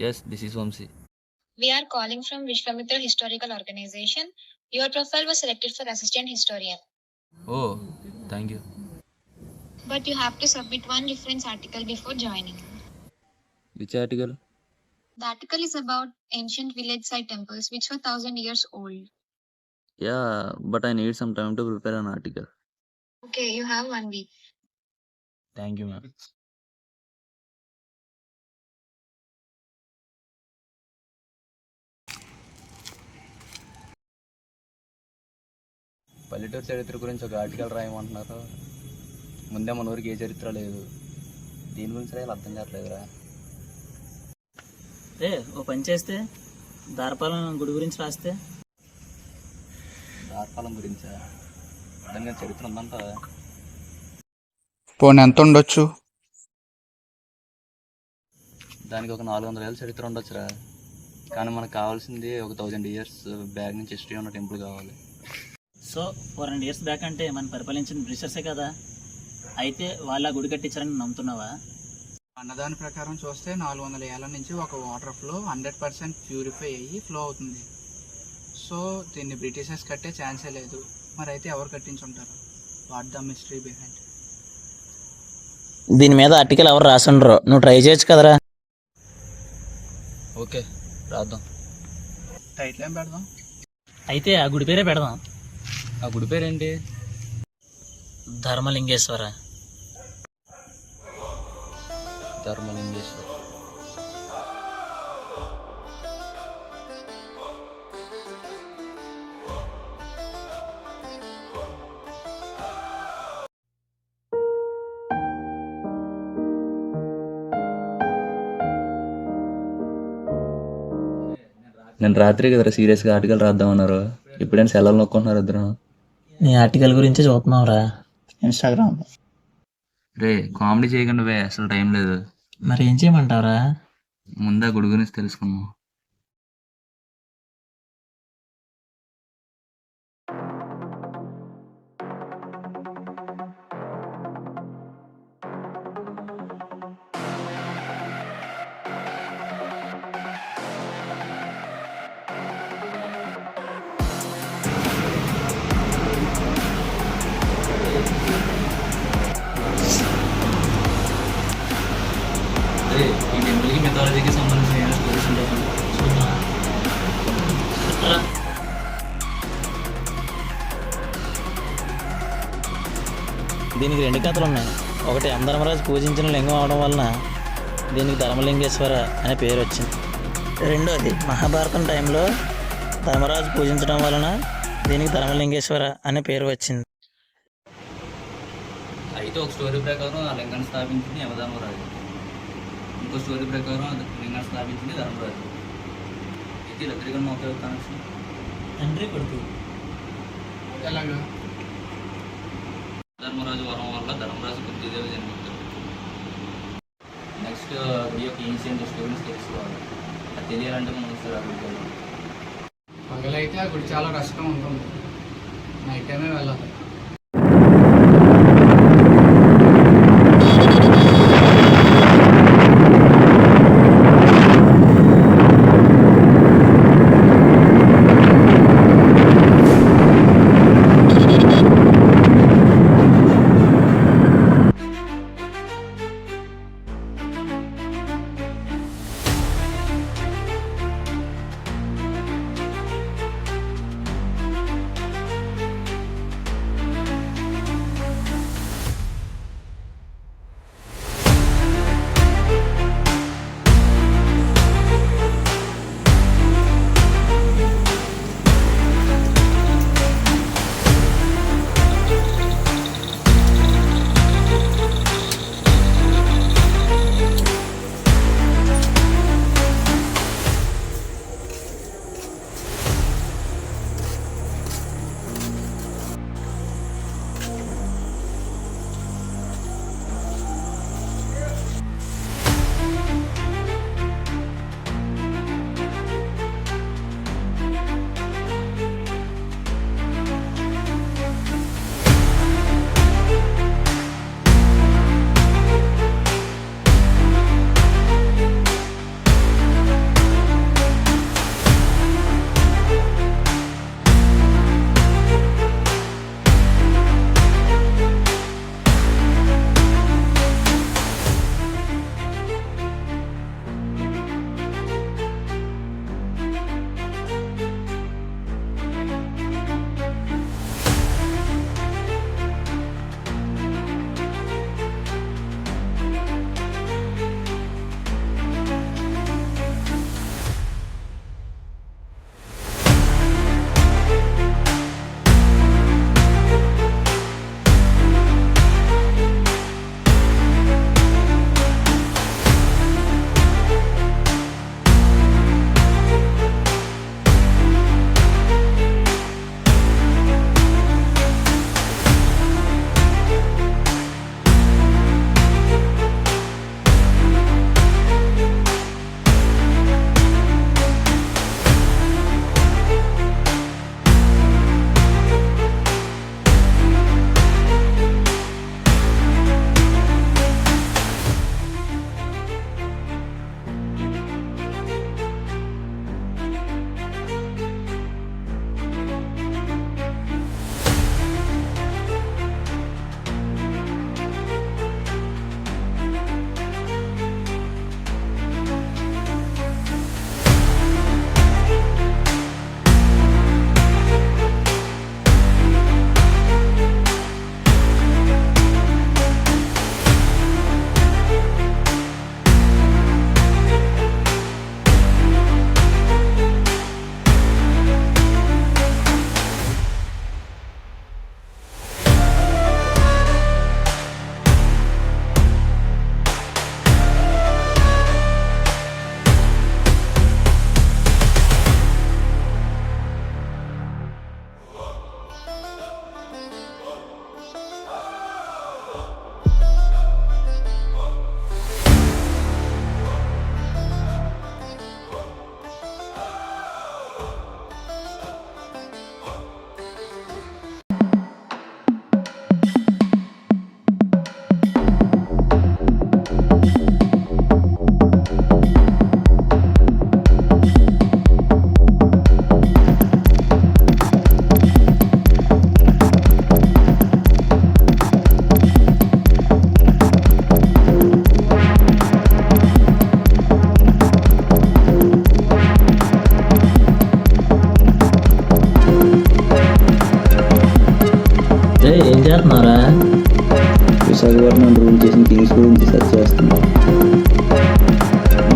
Yes, this is Vamsi. We are calling from Vishwamitra Historical Organization. Your profile was selected for assistant historian. Oh, thank you. But you have to submit one reference article before joining. Which article? The article is about ancient village site temples which were 1000 years old. Yeah, but I need some time to prepare an article. Okay, you have 1 week. Thank you, ma'am. పల్లెటూరు చరిత్ర గురించి ఒక article రాయమంటున్నారు. ముందే మన ఊరికి ఏ చరిత్ర లేదు. దీని గురించి రాయాలి అర్థం కావట్లేదురా. ఓ పని చేస్తే దారపాలెం గుడి గురించి రాస్తే. దార్పాలెం గురించా? నిజంగా చరిత్ర ఉందంట. పోనీ ఎంత ఉండొచ్చు? దానికి ఒక 400 ఏళ్ళ చరిత్ర ఉండొచ్చురా. కానీ మనకు కావాల్సింది ఒక 1000 years బ్యాక్ నుంచి హిస్టరీ ఉన్న టెంపుల్ కావాలి. సో 400 years బ్యాక్ అంటే మనం పరిపాలించిన బ్రిటిషర్సే కదా. అయితే వాళ్ళ గుడి కట్టించారని నమ్ముతున్నావా? అన్నదాని ప్రకారం చూస్తే 400 ఏళ్ళ నుంచి ఒక వాటర్ ఫ్లో 100% ప్యూరిఫై అయ్యి ఫ్లో అవుతుంది. సో దీన్ని బ్రిటిషర్స్ కట్టే ఛాన్సే లేదు. మరి అయితే ఎవరు కట్టించుంటారు? What the mystery behind? దీని మీద ఆర్టికల్ ఎవరు రాసుండ్రో, నువ్వు ట్రై చేయొచ్చు కదరా. ఓకే, రాద్దాం. టైటిల్ ఏం పెడదాం? అయితే ఆ గుడి పేరే పెడదాం. ఆ గుడి పేరేంటి? ధర్మలింగేశ్వర. ధర్మలింగేశ్వర. నేను రాత్రి కదరా సీరియస్గా ఆర్టికల్ రాద్దామన్నారు. ఇప్పుడైనా సెలవులు నొక్కుంటున్నారు ఇద్దరు. నీ ఆర్టికల్ గురించి చూస్తున్నావురా ఇన్స్టాగ్రామ్. రే కామెడీ చేయకుండా వే, అసలు టైం లేదు. మరి ఏం చేయమంటావురా? ముందా గుడి గురించి తెలుసుకున్నాం. ఈ టెంపుల్కి మిథాలజీకి సంబంధించిన స్టోరీస్ ఉంటాయి. దీనికి 2 కథలు ఉన్నాయి. ఒకటి యమధర్మరాజు పూజించిన లింగం అవడం వలన దీనికి ధర్మలింగేశ్వర అనే పేరు వచ్చింది. రెండోది మహాభారతం టైంలో ధర్మరాజు పూజించడం వలన దీనికి ధర్మలింగేశ్వర అనే పేరు వచ్చింది. అయితే ఒక స్టోరీ ప్రకారం ఆ లింగాన్ని స్థాపించింది యమధర్మరాజు, ఇంకో స్టోరీ ప్రకారం ఆ లింగాన్ని స్థాపించింది ధర్మరాజు. అయితే ఇలా తిరిగి మొక్క కనెక్షన్ తండ్రి కొడుకు. ఎలాగా? ధర్మరాజు వరం వల్ల ధర్మరాజు బుద్ధిదేవి జన్మించారు. నెక్స్ట్ ఈ యొక్క ఏన్షియంట్ స్టోరీస్ తెలుసుకోవాలి. అది తెలియాలంటే మనం ఒకసారి ఆ గుడికి వెళ్ళాలి. పగలైతే ఆ గుడి చాలా రష్గా ఉంటుంది, నైట్ టైమే వెళ్ళాలి.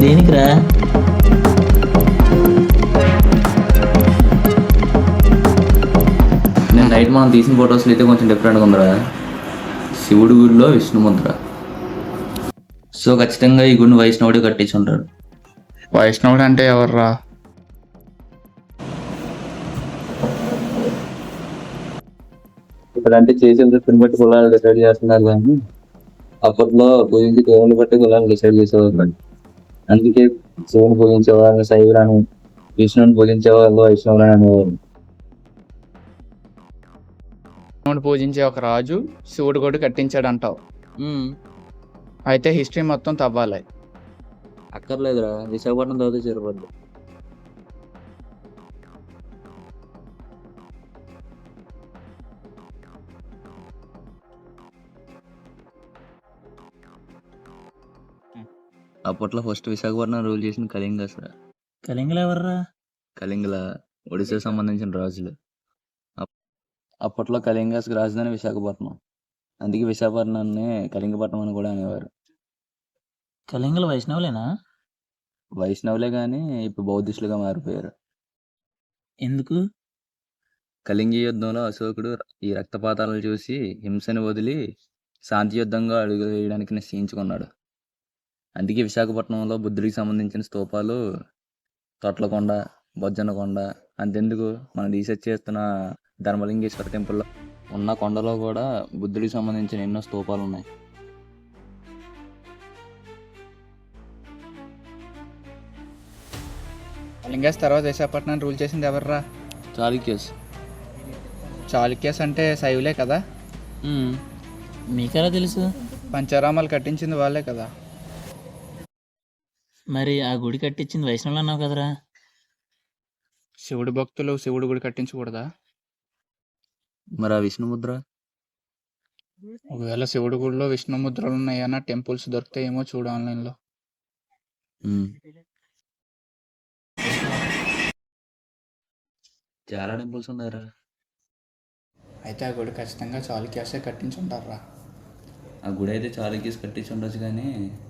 దేనికిరా? నేను నైట్ మనం తీసిన ఫొటోస్లో అయితే కొంచెం డిఫరెంట్గా ఉందిరా. శివుడి గుడిలో విష్ణుముద్ర. సో ఖచ్చితంగా ఈ గుడిని వైష్ణవుడే కట్టించి ఉంటాడు. వైష్ణవుడు అంటే ఎవర్రా? ఇప్పుడంటే చేసిన వృత్తిని బట్టి కులాలు డిసైడ్ చేస్తున్నారు కానీ అప్పట్లో పూజించి దేవుని బట్టి కులాలు డిసైడ్ చేసేవాళ్ళు. అందుకే శివుని పూజించే వాళ్ళని శైవులని, విష్ణుని పూజించే వాళ్ళు వైష్ణవులని అనేవారు. శివుడు పూజించే ఒక రాజు శివుడు గుడి కట్టించాడు అంటావు. అయితే హిస్టరీ మొత్తం తవ్వాలి. అక్కర్లేదురా, విశాఖపట్నం తర్వాత చేరబడ్డు. అప్పట్లో ఫస్ట్ విశాఖపట్నం రూల్ చేసిన కళింగ సార్. కళింగలు ఎవర్రా? కళింగల ఒడిశాకు సంబంధించిన రాజులు. అప్పట్లో కళింగస్కి రాజధాని విశాఖపట్నం. అందుకే విశాఖపట్నాన్ని కళింగపట్నం అని కూడా అనేవారు. కళింగలు వైష్ణవులేనా? వైష్ణవులే కానీ ఇప్పుడు బౌద్ధిస్టులుగా మారిపోయారు. ఎందుకు? కళింగ యుద్ధంలో అశోకుడు ఈ రక్తపాతాలను చూసి హింసని వదిలి శాంతి యుద్ధంగా అడుగు వేయడానికి నిశ్చయించుకున్నాడు. అందుకే విశాఖపట్నంలో బుద్ధుడికి సంబంధించిన స్తూపాలు తొట్లకొండ, బొజ్జన్నకొండ, అంతెందుకు మనం రీసెర్చ్ చేస్తున్న ధర్మలింగేశ్వర టెంపుల్లో ఉన్న కొండలో కూడా బుద్ధుడికి సంబంధించిన ఎన్నో స్తూపాలు ఉన్నాయి. కళింగస్ తర్వాత విశాఖపట్నం రూల్ చేసింది ఎవర్రా? చాళుక్యస్. చాళుక్యస్ అంటే శైవులే కదా? మీకెలా తెలుసు? పంచరామాలు కట్టించింది వాళ్ళే కదా. మరి ఆ గుడి కట్టించింది వైష్ణవులు అన్నావు కదరా? శివుడి భక్తులు శివుడి గుడి కట్టించకూడదా? మరి ఆ విష్ణుముద్ర? ఒకవేళ శివుడి గుడిలో విష్ణు ముద్రలు ఉన్నాయన్న టెంపుల్స్ దొరుకుతాయేమో చూడు ఆన్లైన్లో. చాలా టెంపుల్స్ ఉన్నాయరా. అయితే ఆ గుడి ఖచ్చితంగా చాళుక్యాసే కట్టించుంటారా? ఆ గుడి అయితే చాళుక్యస్ కట్టించి ఉండొచ్చు కానీ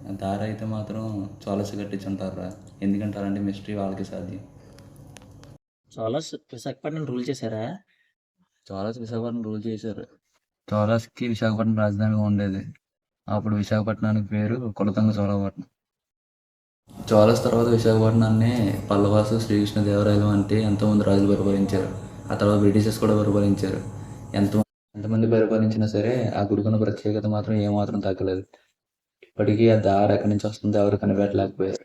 ఆ దారి అయితే మాత్రం చాలస్ కట్టించి ఉంటారా. ఎందుకంటే అలాంటి మిస్టరీ వాళ్ళకి సాధ్యం. చాలస్ విశాఖపట్నం రూల్ చేశారా? చాలస్ విశాఖపట్నం రూల్ చేశారు. చాలస్కి విశాఖపట్నం రాజధానిగా ఉండేది. అప్పుడు విశాఖపట్నానికి పేరు కొలతంగ చోళపట్నం. చాలస్ తర్వాత విశాఖపట్నాన్ని పల్లవాసు, శ్రీకృష్ణదేవరాయలు అంటే ఎంతోమంది రాజులు పరిపాలించారు. ఆ తర్వాత బ్రిటిషర్స్ కూడా పరిపాలించారు. ఎంతమంది పరిపాలించినా సరే ఆ గుడికున్న ప్రత్యేకత మాత్రం ఏమాత్రం తగ్గలేదు. ఇప్పటికీ ఆ దారి ఎక్కడి నుంచి వస్తుందో ఎవరు కనిపెట్టలేకపోయారు.